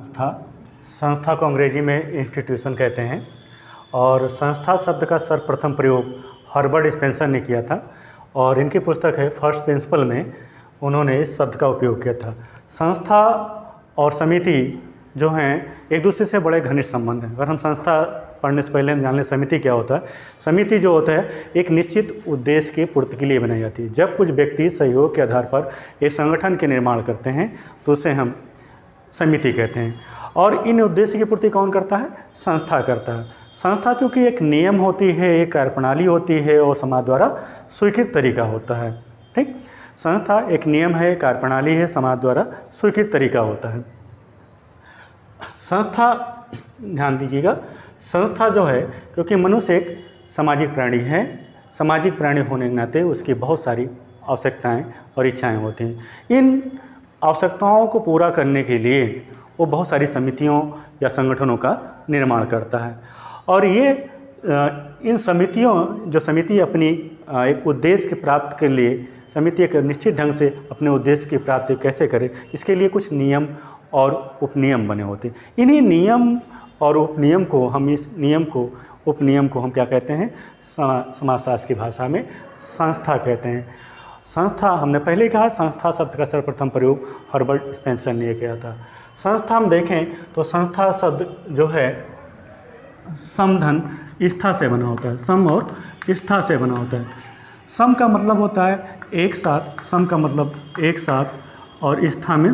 संस्था संस्था को अंग्रेजी में इंस्टीट्यूशन कहते हैं और संस्था शब्द का सर्वप्रथम प्रयोग हर्बर्ट स्पेंसर ने किया था और इनकी पुस्तक है फर्स्ट प्रिंसिपल में उन्होंने इस शब्द का उपयोग किया था। संस्था और समिति जो हैं एक दूसरे से बड़े घनिष्ठ संबंध हैं। अगर हम संस्था पढ़ने से पहले हम जान लें समिति क्या होता है। समिति जो होता है एक निश्चित उद्देश्य की पूर्ति के लिए बनाई जाती है। जब कुछ व्यक्ति सहयोग के आधार पर एक संगठन के निर्माण करते हैं तो उसे हम समिति कहते हैं और इन उद्देश्य की पूर्ति कौन करता है? संस्था करता है। संस्था चूँकि एक नियम होती है, एक कार्यप्रणाली होती है और समाज द्वारा स्वीकृत तरीका होता है। ठीक, संस्था एक नियम है, कार्यप्रणाली है, समाज द्वारा स्वीकृत तरीका होता है। संस्था, ध्यान दीजिएगा, संस्था जो है क्योंकि मनुष्य एक सामाजिक प्राणी है, सामाजिक प्राणी होने के नाते उसकी बहुत सारी आवश्यकताएं और इच्छाएं होती हैं। इन आवश्यकताओं को पूरा करने के लिए वो बहुत सारी समितियों या संगठनों का निर्माण करता है और ये इन समितियों जो समिति अपनी एक उद्देश्य की प्राप्ति के लिए समिति एक निश्चित ढंग से अपने उद्देश्य की प्राप्ति कैसे करे, इसके लिए कुछ नियम और उपनियम बने होते हैं। इन्हीं नियम और उपनियम को हम उपनियम को हम क्या कहते हैं? समाजशास्त्र की भाषा में संस्था कहते हैं। संस्था, हमने पहले कहा संस्था शब्द का सर्वप्रथम प्रयोग हर्बर्ट स्पेंसर ने किया था। संस्था हम देखें तो संस्था शब्द जो है समधन स्था से बना होता है। सम और स्था से बना होता है। सम का मतलब होता है एक साथ, सम का मतलब एक साथ और स्था में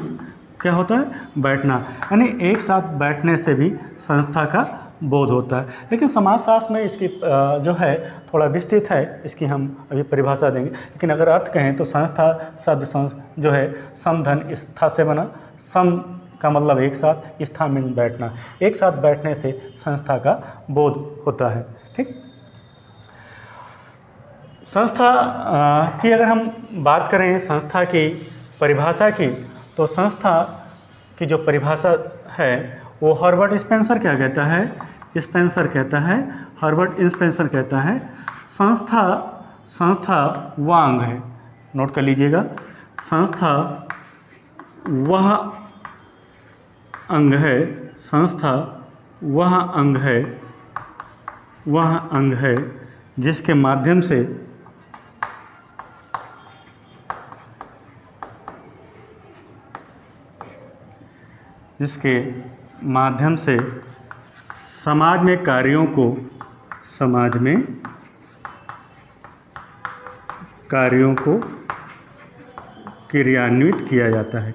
क्या होता है? बैठना, यानी एक साथ बैठने से भी संस्था का बोध होता है। लेकिन समाजशास्त्र में इसकी जो है थोड़ा विस्तृत है, इसकी हम अभी परिभाषा देंगे। लेकिन अगर अर्थ कहें तो संस्था शब्द जो है समधन स्था से बना। सम का मतलब एक साथ, स्था में बैठना, एक साथ बैठने से संस्था का बोध होता है। ठीक, संस्था की अगर हम बात करें संस्था की परिभाषा की तो संस्था की जो परिभाषा है वो हर्बर्ट स्पेंसर क्या कहता है? स्पेंसर कहता है, हर्बर्ट स्पेंसर कहता है संस्था वह अंग है, नोट कर लीजिएगा, संस्था वह अंग है, संस्था वह अंग है जिसके माध्यम से समाज में कार्यों को क्रियान्वित किया जाता है,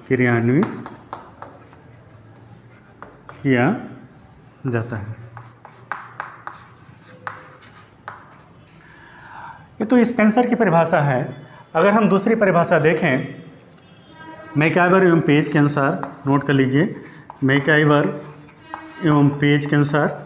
ये तो स्पेंसर की परिभाषा है। अगर हम दूसरी परिभाषा देखें मैकआइवर एवं पेज के अनुसार, नोट कर लीजिए, मैकआइवर एवं पेज के अनुसार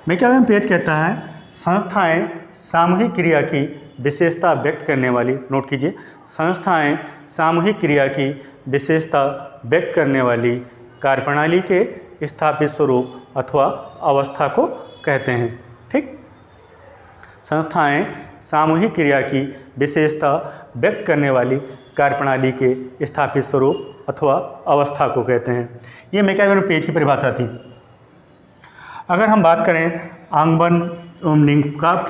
मैकआइवर पेज कहता है संस्थाएं सामूहिक क्रिया की विशेषता व्यक्त करने वाली, नोट कीजिए, संस्थाएं सामूहिक क्रिया की विशेषता व्यक्त करने वाली कार्यप्रणाली के स्थापित स्वरूप अथवा अवस्था को कहते हैं। ठीक, संस्थाएं सामूहिक क्रिया की विशेषता व्यक्त करने वाली कार्यप्रणाली के स्थापित स्वरूप अथवा अवस्था को कहते हैं। ये मैकआइवर पेज की परिभाषा थी। अगर हम बात करें आंगबर्न एवं निम्काफ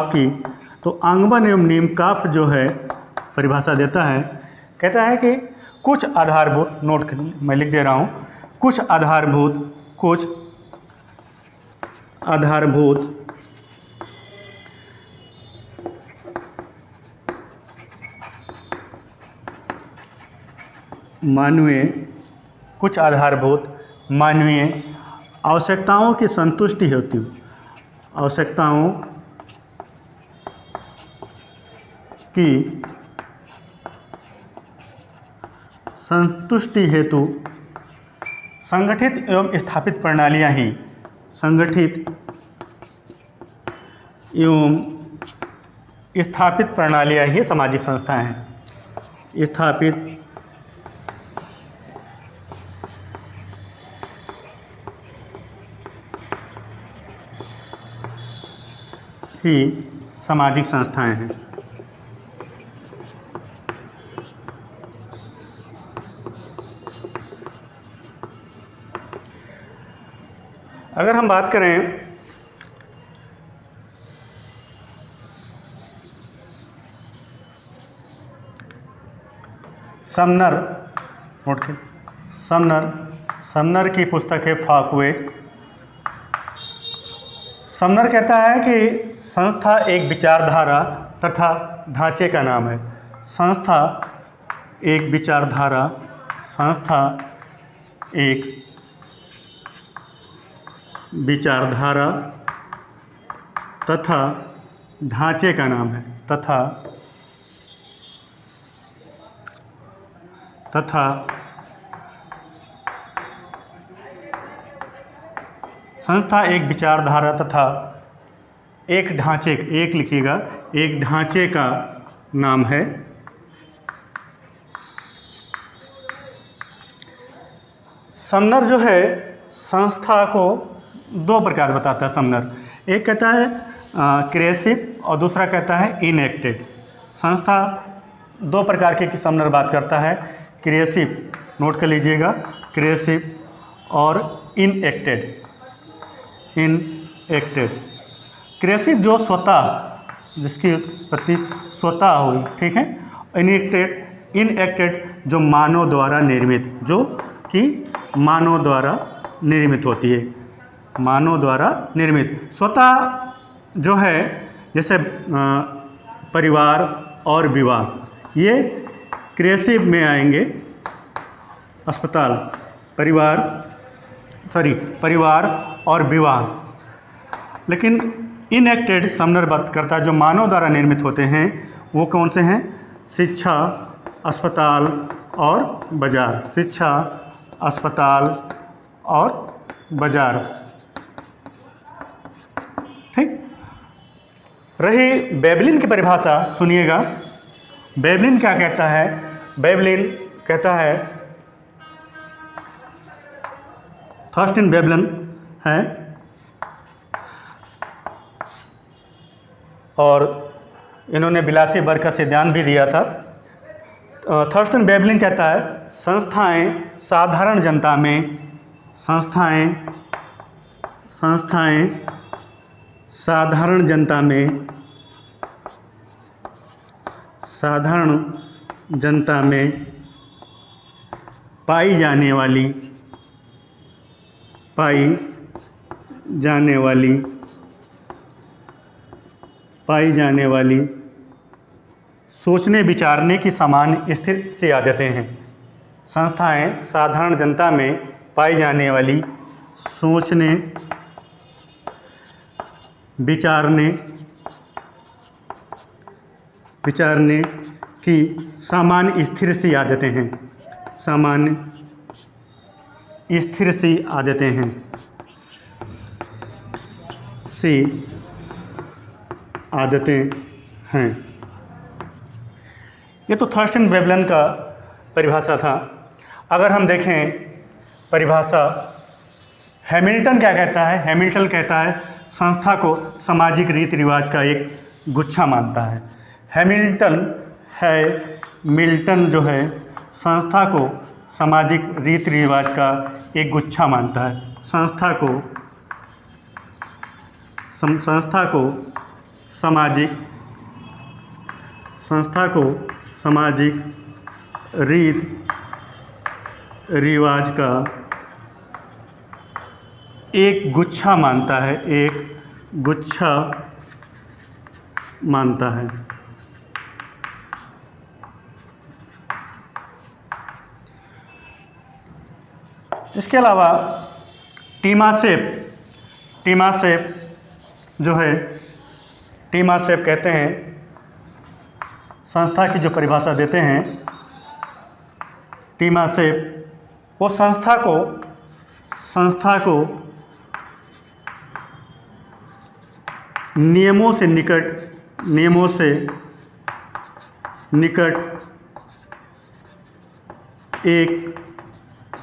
की तो आंगबर्न एवं निम्काफ जो है परिभाषा देता है, कहता है कि कुछ आधारभूत, नोट मैं लिख दे रहा हूँ, कुछ आधारभूत मानवीय आवश्यकताओं की संतुष्टि हेतु संगठित एवं स्थापित प्रणालियां ही सामाजिक संस्थाएं हैं। स्थापित ही सामाजिक संस्थाएं हैं। अगर हम बात करें समनर, नोट के समनर की पुस्तक है फाकवे। समनर कहता है कि संस्था एक विचारधारा तथा ढांचे का नाम है। संस्था एक विचारधारा, संस्था एक विचारधारा तथा ढांचे का नाम है। तथा संस्था एक विचारधारा तथा एक ढांचे, एक लिखिएगा, एक ढांचे का नाम है। समनर जो है संस्था को दो प्रकार बताता है। समनर एक कहता है क्रिएसिव और दूसरा कहता है इनएक्टेड। संस्था दो प्रकार के समनर बात करता है, क्रिएसिव, नोट कर लीजिएगा, क्रिएसिव और इनएक्टेड। क्रिएसिव जो स्वतः, जिसकी उत्पत्ति स्वतः हुई, ठीक है। इनएक्टेड जो मानव द्वारा निर्मित, जो कि मानव द्वारा निर्मित होती है, मानव द्वारा निर्मित। स्वतः जो है जैसे परिवार और विवाह, ये क्रिएसिव में आएंगे। अस्पताल, परिवार और विवाह। लेकिन इनएक्टेड समनर बात करता है जो मानव द्वारा निर्मित होते हैं, वो कौन से हैं? शिक्षा, अस्पताल और बाजार। शिक्षा, अस्पताल और बाजार, ठीक। रही वेबलिन की परिभाषा, सुनिएगा वेबलिन क्या कहता है। वेबलिन कहता है, थॉर्स्टेन वेबलिन है, और इन्होंने विलासी वर्ग का सिद्धांत भी दिया था। थॉर्स्टेन वेबलिन कहता है संस्थाएं साधारण जनता में, संस्थाएं साधारण जनता में, साधारण जनता में पाई जाने वाली सोचने विचारने की समान स्थिर सी आदतें हैं। संस्थाएं साधारण जनता में पाई जाने वाली सोचने विचारने की सामान्य स्थिर सी आदतें हैं, सामान्य स्थिर सी आदतें हैं, ये तो थॉर्स्टेन वेबलिन का परिभाषा था। अगर हम देखें परिभाषा, हैमिल्टन क्या कहता है? हैमिल्टन कहता है संस्था को सामाजिक रीति रिवाज का एक गुच्छा मानता है। मिल्टन जो है संस्था को सामाजिक रीति रिवाज का एक गुच्छा मानता है। संस्था को सामाजिक रीति रिवाज का एक गुच्छा मानता है, एक गुच्छा मानता है। इसके अलावा टीमासेप जो है, टीमासेप कहते हैं, संस्था की जो परिभाषा देते हैं टीमासेप, वो संस्था को नियमों से निकट एक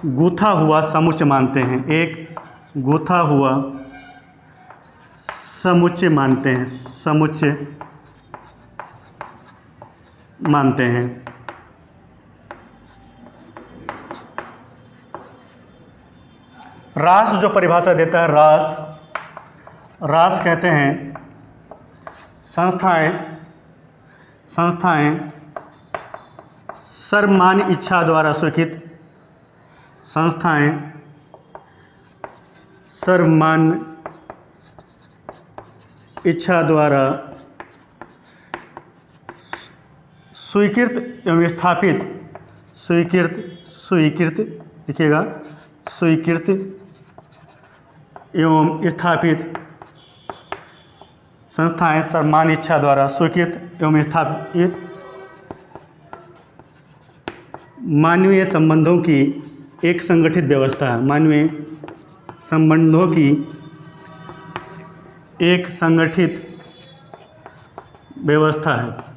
गूथा हुआ समुच्चय मानते हैं, एक गूथा हुआ समुच्चय मानते हैं। रास जो परिभाषा देता है, रास कहते हैं संस्थाएं सर्वमान्य इच्छा द्वारा स्वीकृत, संस्थाएं सर्वमान्य इच्छा द्वारा स्वीकृत एवं स्थापित, स्वीकृत लिखिएगा, स्वीकृत एवं स्थापित संस्थाएं सर्वमान्य इच्छा द्वारा स्वीकृत एवं स्थापित मानवीय संबंधों की एक संगठित व्यवस्था है, मानवीय संबंधों की एक संगठित व्यवस्था है।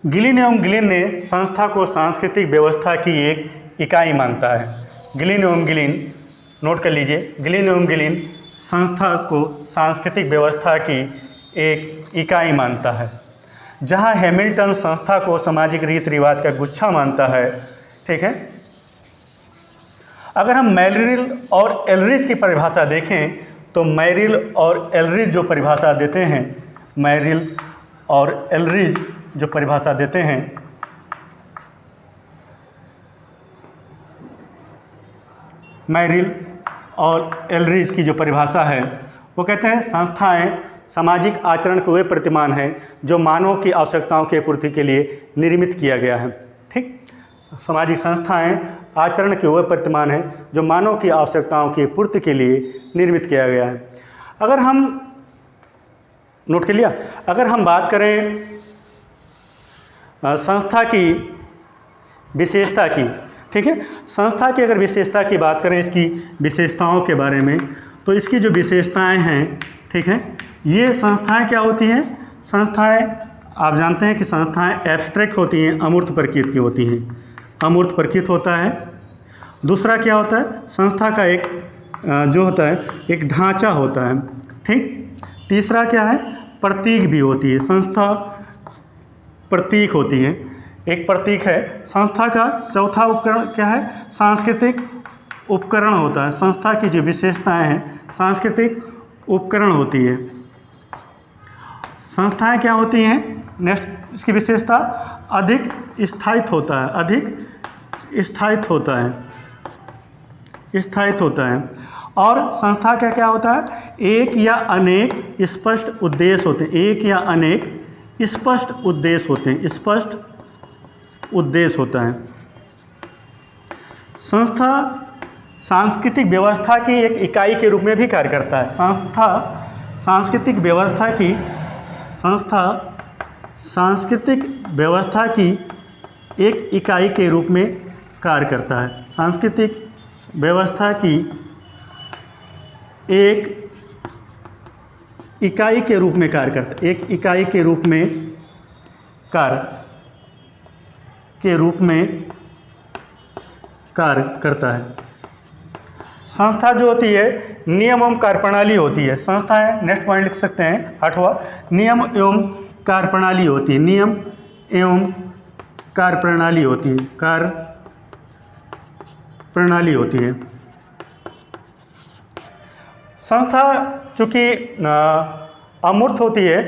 गिलिन एवं गिलिन ने संस्था को सांस्कृतिक व्यवस्था की एक इकाई मानता है। गिलिन एवं गिलिन, नोट कर लीजिए, गिलिन एवं गिलिन संस्था को सांस्कृतिक व्यवस्था की एक इकाई मानता है। जहां हैमिल्टन संस्था को सामाजिक रीति रिवाज का गुच्छा मानता है। ठीक है, अगर हम मेरिल और एलरिच की परिभाषा देखें तो मेरिल और एलरिच जो परिभाषा देते हैं, मेरिल और एलरिच जो परिभाषा देते हैं, मेरिल और एलरिच की जो परिभाषा है वो कहते हैं संस्थाएं सामाजिक आचरण के वे प्रतिमान हैं जो मानव की आवश्यकताओं की पूर्ति के लिए निर्मित किया गया है। ठीक, सामाजिक संस्थाएं आचरण के वे प्रतिमान हैं जो मानव की आवश्यकताओं की पूर्ति के लिए निर्मित किया गया है। अगर हम नोट कर लिया, अगर हम बात करें संस्था की विशेषता की, ठीक है, संस्था की अगर विशेषता की बात करें, इसकी विशेषताओं के बारे में, तो इसकी जो विशेषताएं हैं, ठीक है, ये संस्थाएं क्या होती हैं? संस्थाएं, आप जानते हैं कि संस्थाएं एब्स्ट्रैक्ट होती हैं, अमूर्त प्रकृति की होती हैं, अमूर्त प्रकृति होता है। दूसरा क्या होता है? संस्था का एक जो होता है एक ढांचा होता है। ठीक, तीसरा क्या है? प्रतीक भी होती है, संस्था प्रतीक होती है, एक प्रतीक है संस्था का। चौथा उपकरण क्या है? सांस्कृतिक उपकरण होता है। संस्था की जो विशेषताएं हैं सांस्कृतिक उपकरण होती है। संस्थाएं क्या होती हैं? नेक्स्ट इसकी विशेषता अधिक स्थायित्व होता है, अधिक स्थायित्व होता है, स्थायित्व होता है। और संस्था का क्या होता है? एक या अनेक स्पष्ट उद्देश्य होते हैं, एक या अनेक स्पष्ट उद्देश्य होते हैं, स्पष्ट उद्देश्य होता है। संस्था सांस्कृतिक व्यवस्था की एक इकाई के रूप में भी कार्य करता है। संस्था सांस्कृतिक व्यवस्था की, संस्था सांस्कृतिक व्यवस्था की एक इकाई के रूप में कार्य करता है। सांस्कृतिक व्यवस्था की एक इकाई के रूप में कार्य करता है, एक इकाई के रूप में कार्य करता है। संस्था जो होती है नियम एवं कार्यप्रणाली होती है। संस्थाएं, नेक्स्ट पॉइंट लिख सकते हैं 8वां, नियम एवं कार्यप्रणाली होती है, नियम एवं कार्यप्रणाली होती है, कार्यप्रणाली होती है। संस्था चूँकि अमूर्त होती है,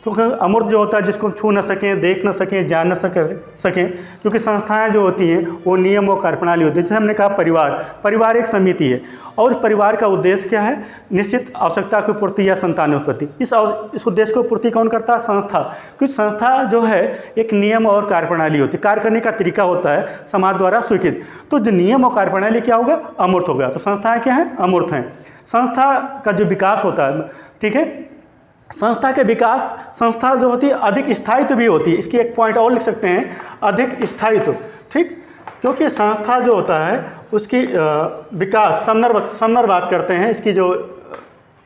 क्योंकि अमूर्त जो होता है जिसको छू न सकें, देख न सकें, जान न सकें, क्योंकि संस्थाएं जो होती हैं वो नियम और कार्यप्रणाली होती है। जैसे हमने कहा परिवार एक समिति है और उस परिवार का उद्देश्य क्या है? निश्चित आवश्यकता की पूर्ति या संतानोत्पत्ति। इस उद्देश्य को पूर्ति कौन करता है? संस्था। क्योंकि संस्था जो है एक नियम और कार्यप्रणाली होती है, कार्य करने का तरीका होता है समाज द्वारा स्वीकृत। तो जो नियम और कार्यप्रणाली क्या होगा? अमूर्त होगा। तो संस्थाएँ क्या हैं? अमूर्त हैं। संस्था का जो विकास होता है, ठीक है, संस्था के विकास, संस्था जो होती है अधिक स्थायित्व भी होती है। इसकी एक पॉइंट और लिख सकते हैं, अधिक स्थायित्व। ठीक, क्योंकि संस्था जो होता है उसकी विकास, समनर बात करते हैं, इसकी जो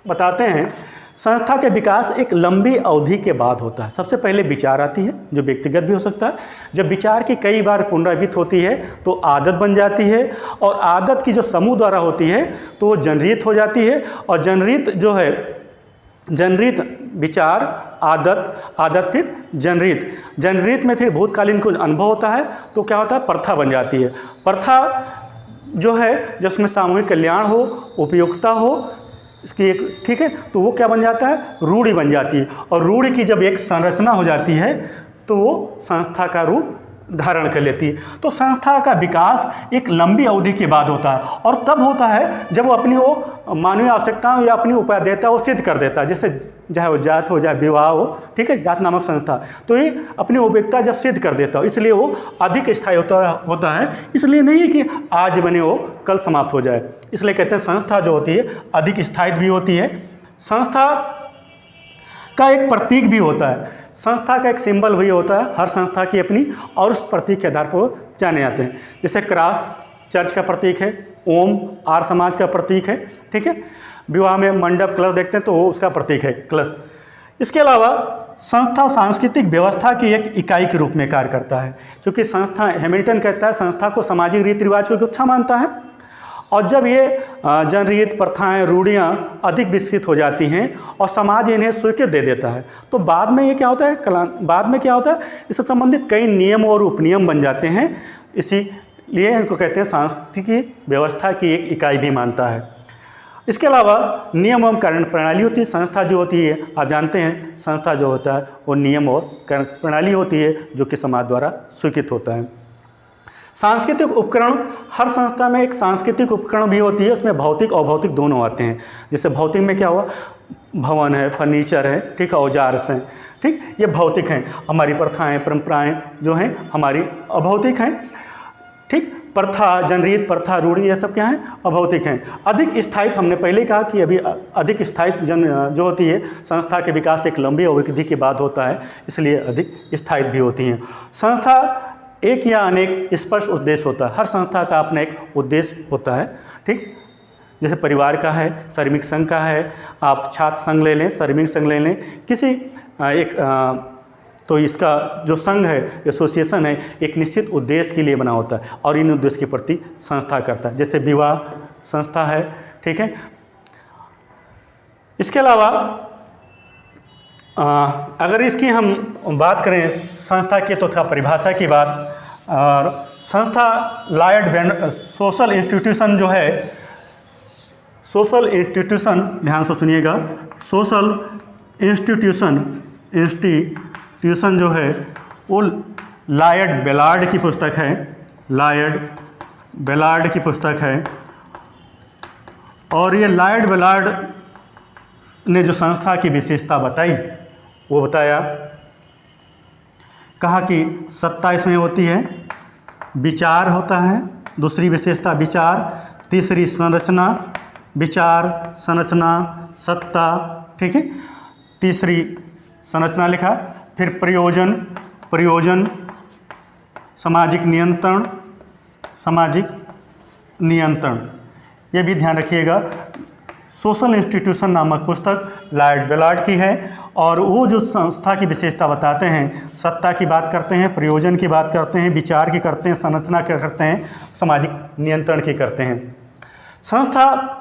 बताते हैं, संस्था के विकास एक लंबी अवधि के बाद होता है। सबसे पहले विचार आती है जो व्यक्तिगत भी हो सकता है। जब विचार की कई बार पुनरावृत्ति होती है तो आदत बन जाती है, और आदत की जो समूह द्वारा होती है तो वो जनरीत हो जाती है, और जनरीत जो है जनरीत विचार, आदत, आदत फिर जनरीत, जनरीत में फिर भूतकालीन कुछ अनुभव होता है तो क्या होता है, प्रथा बन जाती है। प्रथा जो है जिसमें सामूहिक कल्याण हो, उपयुक्तता हो इसकी एक, ठीक है, तो वो क्या बन जाता है, रूढ़ि बन जाती है। और रूढ़ि की जब एक संरचना हो जाती है तो वो संस्था का रूप धारण कर लेती है। तो संस्था का विकास एक लंबी अवधि के बाद होता है और तब होता है जब वो अपनी वो मानवीय आवश्यकताओं या अपनी उपादेयता वो सिद्ध कर देता है, जैसे चाहे वो जात हो, चाहे विवाह हो, ठीक है, जात नामक संस्था, तो ये अपनी उपयोगिता जब सिद्ध कर देता हो, इसलिए वो अधिक स्थायी होता है। इसलिए नहीं है कि आज बने वो कल समाप्त हो जाए, इसलिए कहते हैं संस्था जो होती है अधिक स्थायी भी होती है। संस्था का एक प्रतीक भी होता है, संस्था का एक सिंबल भी होता है, हर संस्था की अपनी, और उस प्रतीक के आधार पर वो जाने जाते हैं। जैसे क्रॉस चर्च का प्रतीक है, ओम आर्य समाज का प्रतीक है, ठीक है, विवाह में मंडप कलश देखते हैं तो वो उसका प्रतीक है, कलश। इसके अलावा संस्था सांस्कृतिक व्यवस्था की एक इकाई के रूप में कार्य करता है, क्योंकि संस्था, हैमिल्टन कहता है संस्था को सामाजिक रीति रिवाजों की अच्छा मानता है, और जब ये जनरीत, प्रथाएं, रूढ़ियाँ अधिक विकसित हो जाती हैं और समाज इन्हें स्वीकृत दे देता है, तो बाद में ये क्या होता है, बाद में क्या होता है, इससे संबंधित कई नियम और उपनियम बन जाते हैं। इसीलिए इनको कहते हैं सांस्कृतिक व्यवस्था की एक इकाई भी मानता है। इसके अलावा नियम एवं कार्य प्रणाली होती है। संस्था जो होती है, आप जानते हैं संस्था जो होता है वो नियम और कार्य प्रणाली होती है जो कि समाज द्वारा स्वीकृत होता है। सांस्कृतिक उपकरण, हर संस्था में एक सांस्कृतिक उपकरण भी होती है, उसमें भौतिक और अभौतिक दोनों आते हैं। जैसे भौतिक में क्या हुआ, भवन है, फर्नीचर है, ठीक है, औजार से, ठीक, ये भौतिक हैं। हमारी प्रथाएं, परंपराएं जो हैं हमारी अभौतिक हैं, ठीक। प्रथा, जनरीत, प्रथा, रूढ़ी, ये सब क्या हैं, अभौतिक हैं। अधिक स्थायित्व, हमने पहले कहा कि अभी अधिक स्थायित्व जो होती है संस्था के विकास एक लंबी अवधि के बाद होता है, इसलिए अधिक स्थायित्व भी होती हैं। संस्था एक या अनेक स्पष्ट उद्देश्य होता है, हर संस्था का अपना एक उद्देश्य होता है, ठीक। जैसे परिवार का है, श्रमिक संघ का है, आप छात्र संघ ले लें, श्रमिक संघ ले लें, किसी तो इसका जो संघ है, एसोसिएशन है, एक निश्चित उद्देश्य के लिए बना होता है और इन उद्देश्य के प्रति संस्था करता है। जैसे विवाह संस्था है, ठीक है। इसके अलावा अगर इसकी हम बात करें संस्था की तो था परिभाषा की बात, और संस्था लॉयड सोशल इंस्टीट्यूशन जो है, सोशल इंस्टीट्यूशन, ध्यान से सुनिएगा, सोशल इंस्टीट्यूशन जो है वो लॉयड बेलार्ड की पुस्तक है, लॉयड बेलार्ड की पुस्तक है। और ये लॉयड बेलार्ड ने जो संस्था की विशेषता बताई वो बताया, कहा कि सत्ता इसमें होती है, विचार होता है, दूसरी विशेषता विचार, तीसरी संरचना, विचार, संरचना, सत्ता, ठीक है, तीसरी संरचना लिखा, फिर प्रयोजन, सामाजिक नियंत्रण, ये भी ध्यान रखिएगा। सोशल इंस्टीट्यूशन नामक पुस्तक लॉयड बेलार्ड की है, और वो जो संस्था की विशेषता बताते हैं, सत्ता की बात करते हैं, प्रयोजन की बात करते हैं, विचार की करते हैं, संरचना की करते हैं, सामाजिक नियंत्रण की करते हैं। संस्था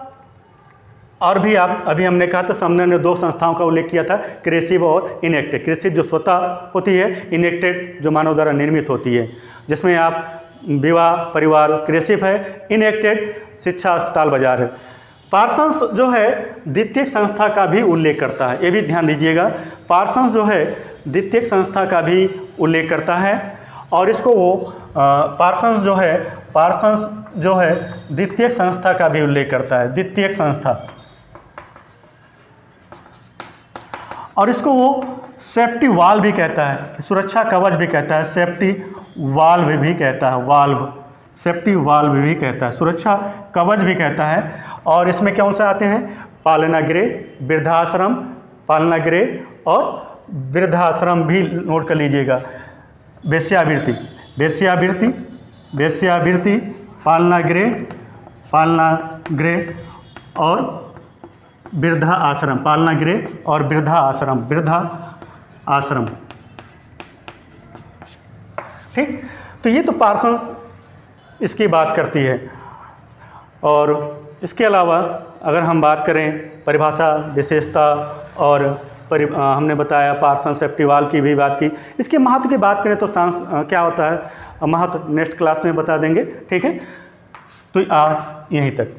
और भी आप अभी हमने कहा था, सामने ने दो संस्थाओं का उल्लेख किया था, क्रेसिव और इनेक्टेड। क्रेसिव जो स्वतः होती है, इनेक्टेड जो मानव द्वारा निर्मित होती है, जिसमें आप विवाह, परिवार, क्रेसिव है, इनेक्टेड शिक्षा, अस्पताल, बाजार है। पार्सन्स जो है द्वितीयक संस्था का भी उल्लेख करता है, ये भी ध्यान दीजिएगा। पार्सन्स जो है द्वितीयक संस्था का भी उल्लेख करता है, और इसको वो पार्सन्स जो है द्वितीयक संस्था का भी उल्लेख करता है, द्वितीयक संस्था, और इसको वो सेफ्टी वाल्व भी कहता है, सुरक्षा कवच भी कहता है, सेफ्टी वाल्व भी कहता है, सेफ्टी वाल्व भी कहता है, सुरक्षा कवच भी कहता है। और इसमें कौन से आते हैं, पालनागृह, वृद्धाश्रम, पालनागृह और वृद्धाश्रम भी नोट कर लीजिएगा। वेश्यावृत्ति, पालनागृह और वृद्धा आश्रम, पालनागृह और वृद्धा आश्रम, ठीक। तो ये तो पार्सन्स इसकी बात करती है। और इसके अलावा अगर हम बात करें परिभाषा, विशेषता और हमने बताया पार्सन सेफ्टी वाल्व की भी बात की। इसके महत्व की बात करें तो क्या होता है महत्व नेक्स्ट क्लास में बता देंगे, ठीक है। तो आज यहीं तक।